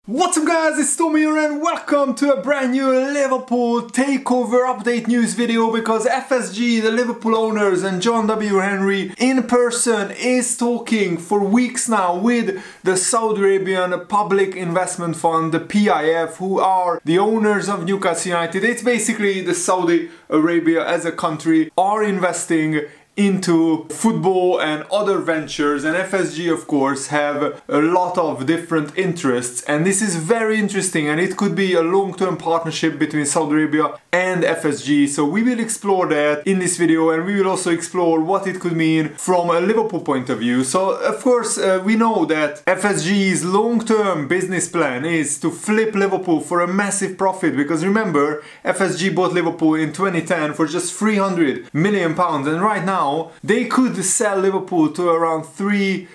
What's up guys, it's Tommy here and welcome to a brand new Liverpool Takeover update news video, because FSG, the Liverpool owners, and John W. Henry in person is talking for weeks now with the Saudi Arabian Public Investment Fund, the PIF, who are the owners of Newcastle United. It's basically the Saudi Arabia as a country are investing into football and other ventures, and FSG of course have a lot of different interests, and this is very interesting, and it could be a long-term partnership between Saudi Arabia and FSG. So we will explore that in this video, and we will also explore what it could mean from a Liverpool point of view. So of course we know that FSG's long-term business plan is to flip Liverpool for a massive profit, because remember, FSG bought Liverpool in 2010 for just £300 million, and right now they could sell Liverpool to around 3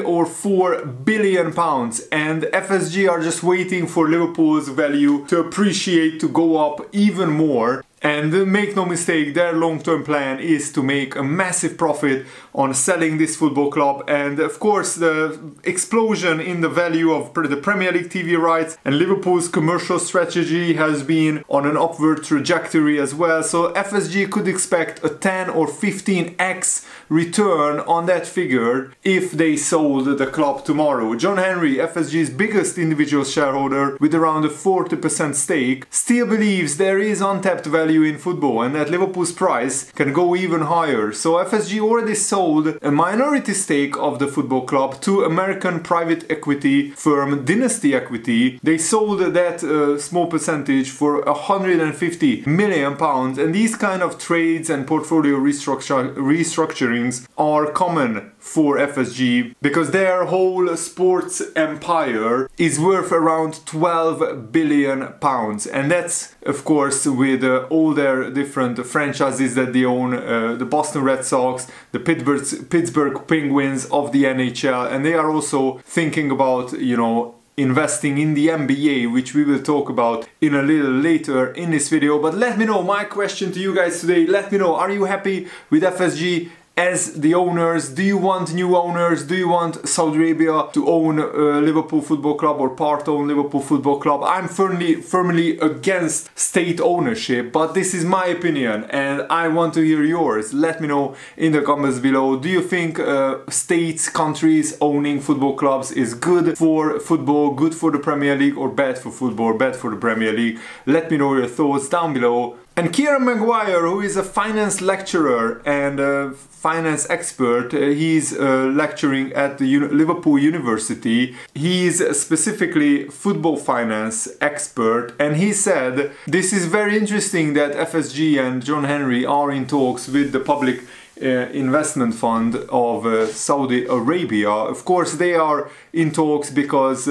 or 4 billion pounds, and FSG are just waiting for Liverpool's value to appreciate, to go up even more. And make no mistake, their long-term plan is to make a massive profit on selling this football club. And of course the explosion in the value of the Premier League TV rights and Liverpool's commercial strategy has been on an upward trajectory as well. So FSG could expect a 10 or 15x return on that figure if they sold the club tomorrow. John Henry, FSG's biggest individual shareholder with around a 40% stake, still believes there is untapped value in football and that Liverpool's price can go even higher. So FSG already sold a minority stake of the football club to American private equity firm Dynasty Equity. They sold that small percentage for £150 million, and these kind of trades and portfolio restructurings are common for FSG because their whole sports empire is worth around £12 billion, and that's of course with all their different franchises that they own, the Boston Red Sox, the Pittsburgh Penguins of the NHL, and they are also thinking about, you know, investing in the NBA, which we will talk about in a little later in this video. But let me know, my question to you guys today, let me know, are you happy with FSG as the owners? Do you want new owners? Do you want Saudi Arabia to own Liverpool Football Club or part-own Liverpool Football Club? I'm firmly against state ownership, but this is my opinion and I want to hear yours. Let me know in the comments below. Do you think states, countries owning football clubs is good for football, good for the Premier League, or bad for football, bad for the Premier League? Let me know your thoughts down below. And Kieran Maguire, who is a finance lecturer and a finance expert, he's lecturing at the Liverpool University. He's specifically football finance expert, and he said this is very interesting that FSG and John Henry are in talks with the Public Investment Fund of Saudi Arabia. Of course they are in talks because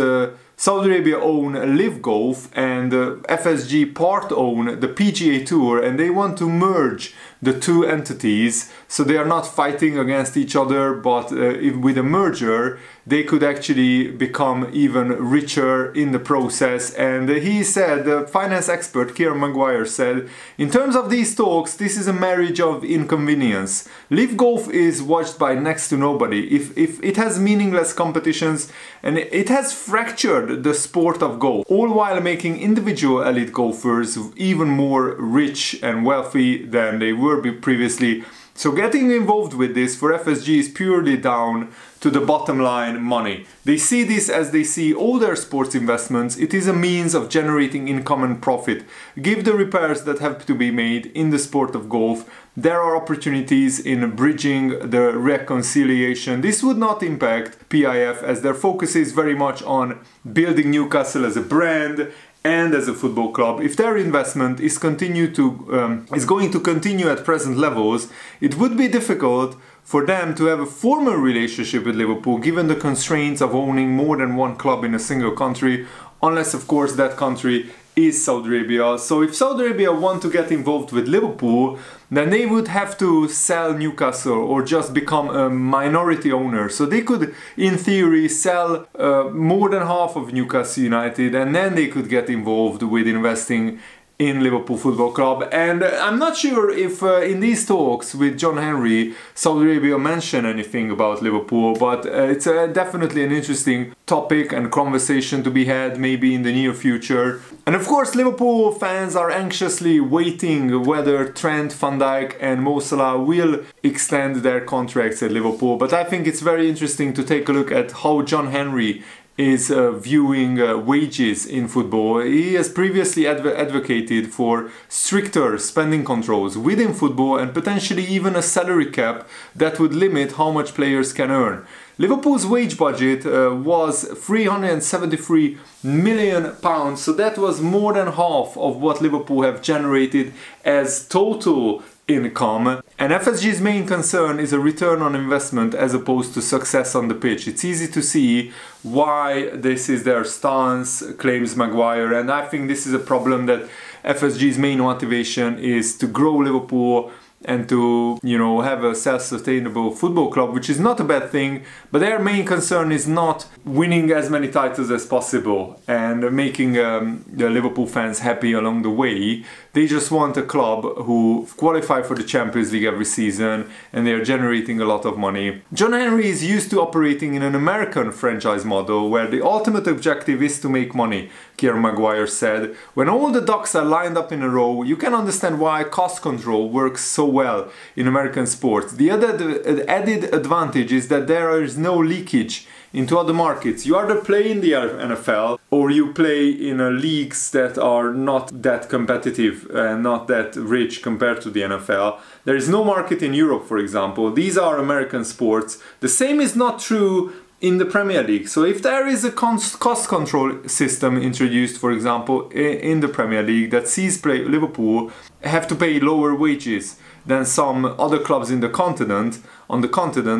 Saudi Arabia own Live Golf and FSG part own the PGA Tour, and they want to merge the two entities so they are not fighting against each other, but with a merger they could actually become even richer in the process. And he said, the finance expert Kieran Maguire said, in terms of these talks, this is a marriage of inconvenience. Live Golf is watched by next to nobody. If it has meaningless competitions, and it has fractured the sport of golf, all while making individual elite golfers even more rich and wealthy than they were previously. So getting involved with this for FSG is purely down to the bottom line money. They see this as they see all their sports investments. It is a means of generating income and profit. Give the repairs that have to be made in the sport of golf. There are opportunities in bridging the reconciliation. This would not impact PIF as their focus is very much on building Newcastle as a brand and as a football club. If their investment is going to continue at present levels, it would be difficult for them to have a formal relationship with Liverpool given the constraints of owning more than one club in a single country, unless of course that country is Saudi Arabia. So if Saudi Arabia want to get involved with Liverpool, then they would have to sell Newcastle or just become a minority owner. So they could, in theory, sell more than half of Newcastle United, and then they could get involved with investing in Liverpool Football Club. And I'm not sure if in these talks with John Henry, Saudi Arabia mentioned anything about Liverpool, but it's definitely an interesting topic and conversation to be had maybe in the near future. And of course, Liverpool fans are anxiously waiting whether Trent, Van Dijk and Mo Salah will extend their contracts at Liverpool. But I think it's very interesting to take a look at how John Henry is viewing wages in football. He has previously advocated for stricter spending controls within football and potentially even a salary cap that would limit how much players can earn. Liverpool's wage budget was £373 million, so that was more than half of what Liverpool have generated as total income. And FSG's main concern is a return on investment as opposed to success on the pitch. It's easy to see why this is their stance, claims Maguire, and I think this is a problem that FSG's main motivation is to grow Liverpool and to, you know, have a self-sustainable football club, which is not a bad thing, but their main concern is not winning as many titles as possible and making the Liverpool fans happy along the way. They just want a club who qualify for the Champions League every season and they are generating a lot of money. John Henry is used to operating in an American franchise model where the ultimate objective is to make money, Kieran Maguire said. When all the ducks are lined up in a row, you can understand why cost control works so well in American sports. The other added advantage is that there is no leakage into other markets. You either play in the NFL or you play in leagues that are not that competitive and not that rich compared to the NFL. There is no market in Europe, for example. These are American sports. The same is not true in the Premier League. So if there is a cost control system introduced, for example, in the Premier League that sees Liverpool have to pay lower wages than some other clubs in the continent,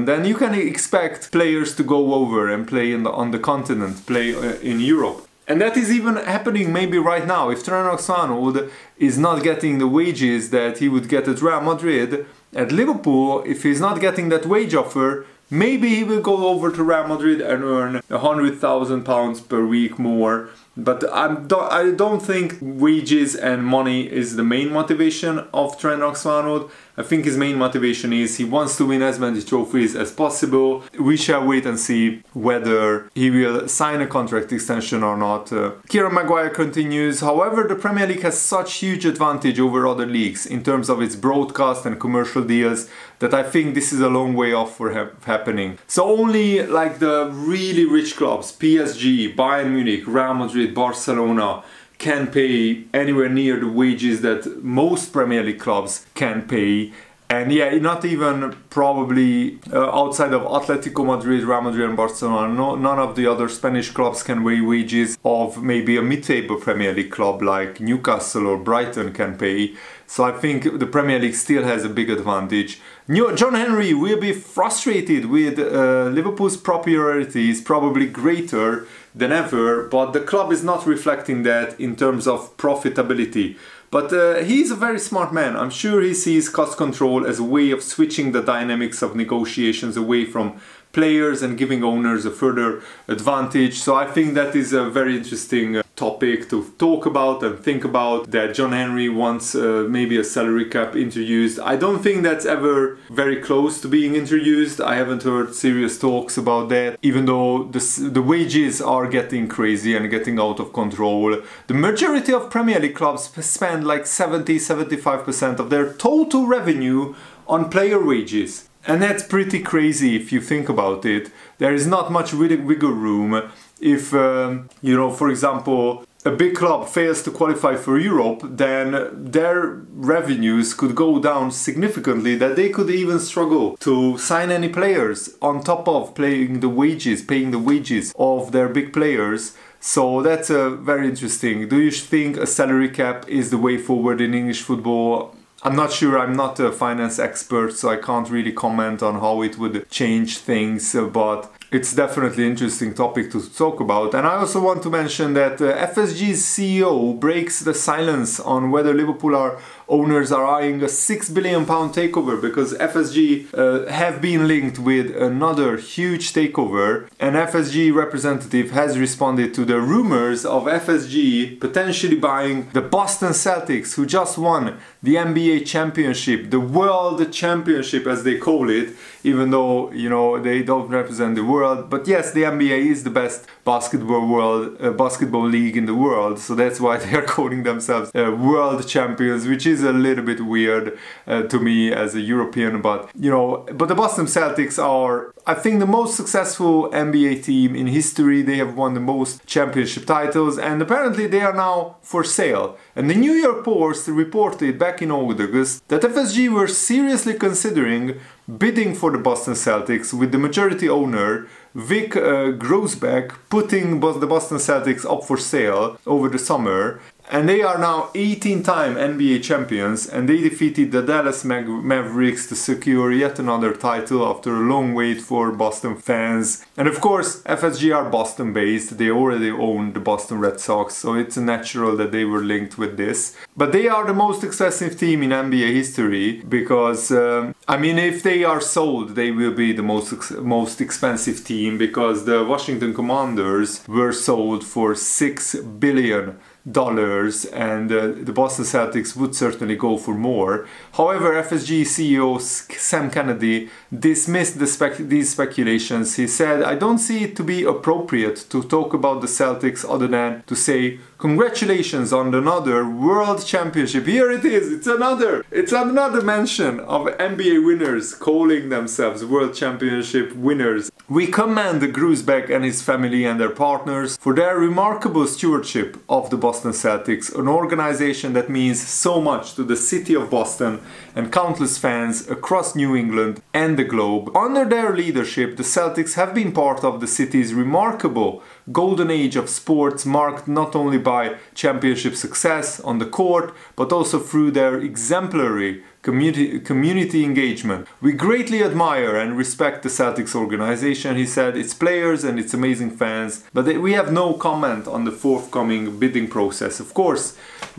then you can expect players to go over and play on the continent, play in Europe. And that is even happening maybe right now. If Trent Alexander-Arnold is not getting the wages that he would get at Real Madrid, at Liverpool, if he's not getting that wage offer, maybe he will go over to Real Madrid and earn £100,000 per week more. But I don't think wages and money is the main motivation of Trent Alexander-Arnold. I think his main motivation is he wants to win as many trophies as possible. We shall wait and see whether he will sign a contract extension or not. Kieran Maguire continues, however, the Premier League has such huge advantage over other leagues in terms of its broadcast and commercial deals that I think this is a long way off for happening. So only like the really rich clubs, PSG, Bayern Munich, Real Madrid, Barcelona, can pay anywhere near the wages that most Premier League clubs can pay. And yeah, not even probably outside of Atletico Madrid, Real Madrid and Barcelona, none of the other Spanish clubs can pay wages of maybe a mid-table Premier League club like Newcastle or Brighton can pay. So I think the Premier League still has a big advantage. John Henry will be frustrated with Liverpool's popularity is probably greater than ever, but the club is not reflecting that in terms of profitability. But he's a very smart man. I'm sure he sees cost control as a way of switching the dynamics of negotiations away from players and giving owners a further advantage. So I think that is a very interesting topic to talk about and think about, that John Henry wants maybe a salary cap introduced. I don't think that's ever very close to being introduced. I haven't heard serious talks about that, even though the wages are getting crazy and getting out of control. The majority of Premier League clubs spend like 70-75% of their total revenue on player wages. And that's pretty crazy if you think about it. There is not much wiggle room. If, you know, for example, a big club fails to qualify for Europe, then their revenues could go down significantly, that they could even struggle to sign any players on top of paying the wages of their big players. So that's very interesting. Do you think a salary cap is the way forward in English football? I'm not sure, I'm not a finance expert, so I can't really comment on how it would change things, but it's definitely an interesting topic to talk about. And I also want to mention that FSG's CEO breaks the silence on whether Liverpool owners are eyeing a £6 billion takeover, because FSG have been linked with another huge takeover, and FSG representative has responded to the rumors of FSG potentially buying the Boston Celtics, who just won the NBA championship, the world championship as they call it, even though, you know, they don't represent the world. But yes, the NBA is the best basketball league in the world, so that's why they are calling themselves world champions, which is a little bit weird to me as a European. But you know, but the Boston Celtics are, I think, the most successful NBA team in history. They have won the most championship titles, and apparently they are now for sale. And the New York Post reported back in August that FSG were seriously considering bidding for the Boston Celtics, with the majority owner Vic Grosbeck putting the Boston Celtics up for sale over the summer. And they are now 18-time NBA champions, and they defeated the Dallas Mavericks to secure yet another title after a long wait for Boston fans. And of course, FSG are Boston based, they already own the Boston Red Sox, so it's natural that they were linked with this. But they are the most expensive team in NBA history, because, I mean, if they are sold, they will be the most expensive team, because the Washington Commanders were sold for $6 billion. And the Boston Celtics would certainly go for more. However, FSG CEO Sam Kennedy dismissed these speculations. He said, "I don't see it to be appropriate to talk about the Celtics other than to say congratulations on another world championship." Here it is, it's another mention of NBA winners calling themselves world championship winners. "We commend Grosbeck and his family and their partners for their remarkable stewardship of the Boston Celtics, an organization that means so much to the city of Boston and countless fans across New England and the globe. Under their leadership, the Celtics have been part of the city's remarkable golden age of sports, marked not only by championship success on the court, but also through their exemplary community engagement. We greatly admire and respect the Celtics organization," he said, "its players and its amazing fans, but we have no comment on the forthcoming bidding process." Of course,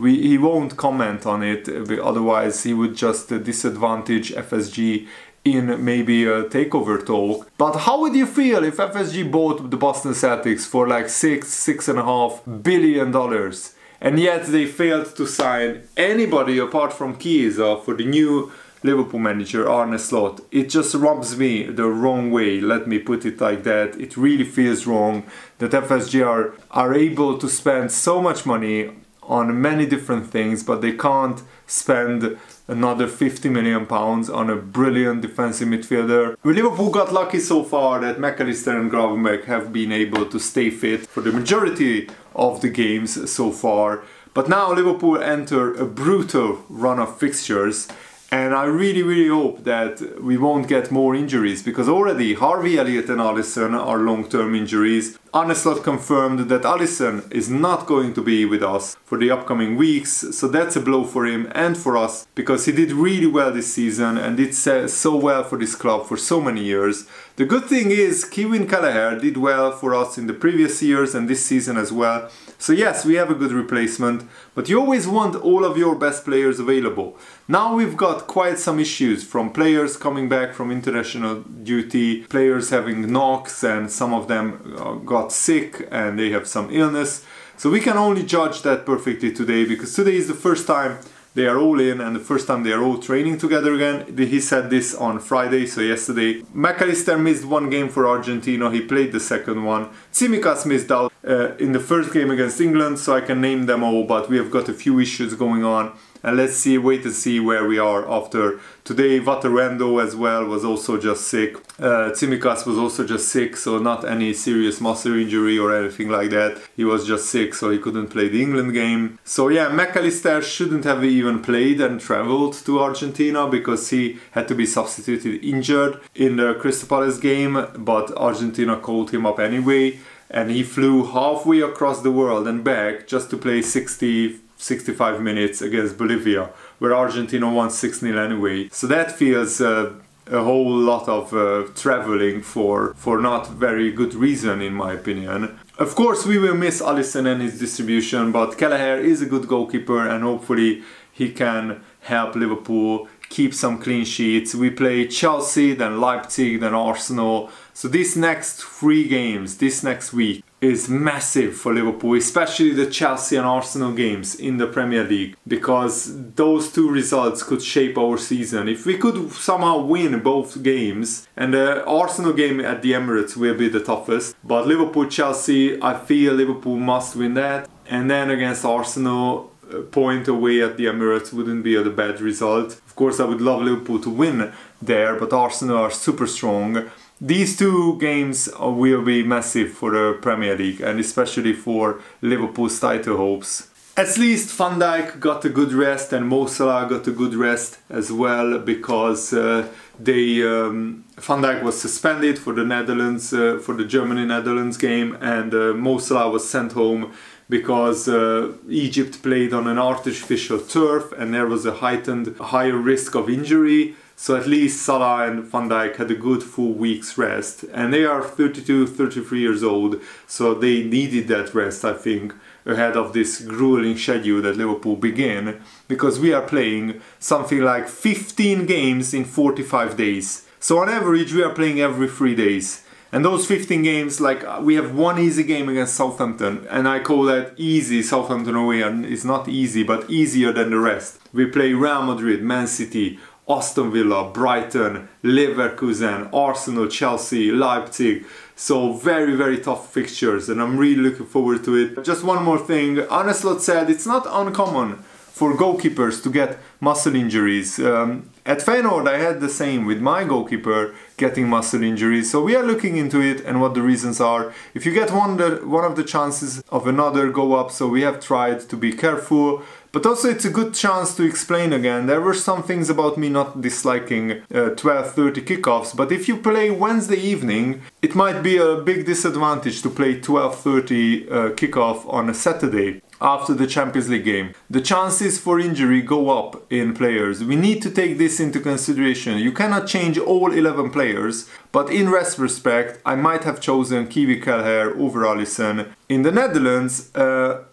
he won't comment on it, otherwise he would just disadvantage FSG in maybe a takeover talk. But how would you feel if FSG bought the Boston Celtics for like $6.5 billion? And yet they failed to sign anybody apart from Chiesa for the new Liverpool manager, Arne. It just rubs me the wrong way, let me put it like that. It really feels wrong that FSG are able to spend so much money on many different things, but they can't spend another £50 million on a brilliant defensive midfielder. Liverpool got lucky so far that McAllister and Gravenberch have been able to stay fit for the majority of the games so far. But now Liverpool enter a brutal run of fixtures, and I really hope that we won't get more injuries, because already Harvey Elliott and Alisson are long-term injuries. Arne confirmed that Alisson is not going to be with us for the upcoming weeks, so that's a blow for him and for us, because he did really well this season and did so well for this club for so many years. The good thing is Kevin Kelleher did well for us in the previous years and this season as well. So yes, we have a good replacement, but you always want all of your best players available. Now we've got quite some issues, from players coming back from international duty, players having knocks, and some of them got sick and they have some illness. So we can only judge that perfectly today, because today is the first time they are all in and the first time they are all training together again. He said this on Friday, so yesterday. McAllister missed one game for Argentina, he played the second one. Tsimikas missed out in the first game against England, so I can name them all, but we have got a few issues going on. And let's wait and see where we are after today. Vaterendo as well was also just sick. Tsimikas was also just sick, so not any serious muscle injury or anything like that. He was just sick, so he couldn't play the England game. So yeah, McAllister shouldn't have even played and travelled to Argentina, because he had to be substituted injured in the Crystal Palace game, but Argentina called him up anyway. And he flew halfway across the world and back just to play 65 minutes against Bolivia, where Argentina won 6-0 anyway. So that feels a whole lot of traveling for not very good reason, in my opinion. Of course, we will miss Alisson and his distribution, but Kelleher is a good goalkeeper, and hopefully he can help Liverpool keep some clean sheets. We play Chelsea, then Leipzig, then Arsenal. So these next 3 games, this next week, is massive for Liverpool, especially the Chelsea and Arsenal games in the Premier League, because those 2 results could shape our season. If we could somehow win both games, and the Arsenal game at the Emirates will be the toughest, but Liverpool-Chelsea, I feel Liverpool must win that, and then against Arsenal, a point away at the Emirates wouldn't be a bad result. Of course, I would love Liverpool to win there, but Arsenal are super strong. These 2 games will be massive for the Premier League, and especially for Liverpool's title hopes. At least Van Dijk got a good rest, and Mo Salah got a good rest as well, because Van Dijk was suspended for the Netherlands, for the Germany-Netherlands game, and Mo Salah was sent home because Egypt played on an artificial turf and there was a higher risk of injury. So at least Salah and Van Dijk had a good full week's rest, and they are 32, 33 years old, so they needed that rest, I think, ahead of this grueling schedule that Liverpool begin, because we are playing something like 15 games in 45 days. So on average we are playing every 3 days. And those 15 games, like, we have 1 easy game against Southampton, and I call that easy. Southampton away, and it's not easy, but easier than the rest. We play Real Madrid, Man City, Aston Villa, Brighton, Leverkusen, Arsenal, Chelsea, Leipzig. So very, very tough fixtures, and I'm really looking forward to it. Just one more thing, Arne said it's not uncommon for goalkeepers to get muscle injuries. At Feyenoord I had the same with my goalkeeper getting muscle injuries, so we are looking into it and what the reasons are. If you get one of the chances of another go up, so we have tried to be careful. But also it's a good chance to explain again. There were some things about me not disliking 12:30 kickoffs, but if you play Wednesday evening, it might be a big disadvantage to play 12:30 kickoff on a Saturday after the Champions League game. The chances for injury go up in players. We need to take this into consideration. You cannot change all 11 players, but in retrospect, I might have chosen Kiwi Kelleher over Alisson. In the Netherlands,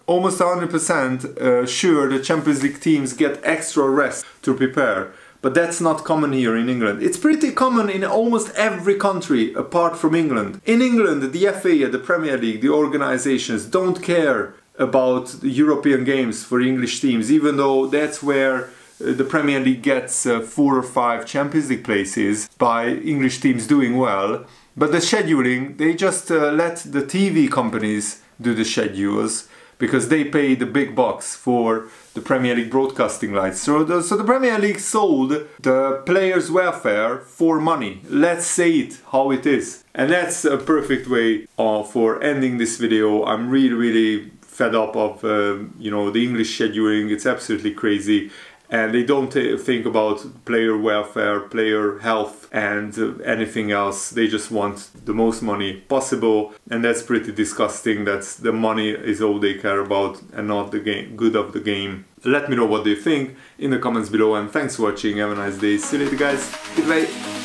almost 100% sure the Champions League teams get extra rest to prepare. But that's not common here in England. It's pretty common in almost every country apart from England. In England, the FA, the Premier League, the organizations don't care about the European games for English teams, even though that's where the Premier League gets 4 or 5 Champions League places by English teams doing well. But the scheduling, they just let the TV companies do the schedules, because they pay the big bucks for the Premier League broadcasting rights. So the Premier League sold the players' welfare for money. Let's say it how it is. And that's a perfect way for ending this video. I'm really fed up of you know, the English scheduling. It's absolutely crazy, and they don't think about player welfare, player health, and anything else. They just want the most money possible, and that's pretty disgusting. That's the money is all they care about, and not the good of the game. Let me know what you think in the comments below, and thanks for watching. Have a nice day. See you later, guys. Goodbye.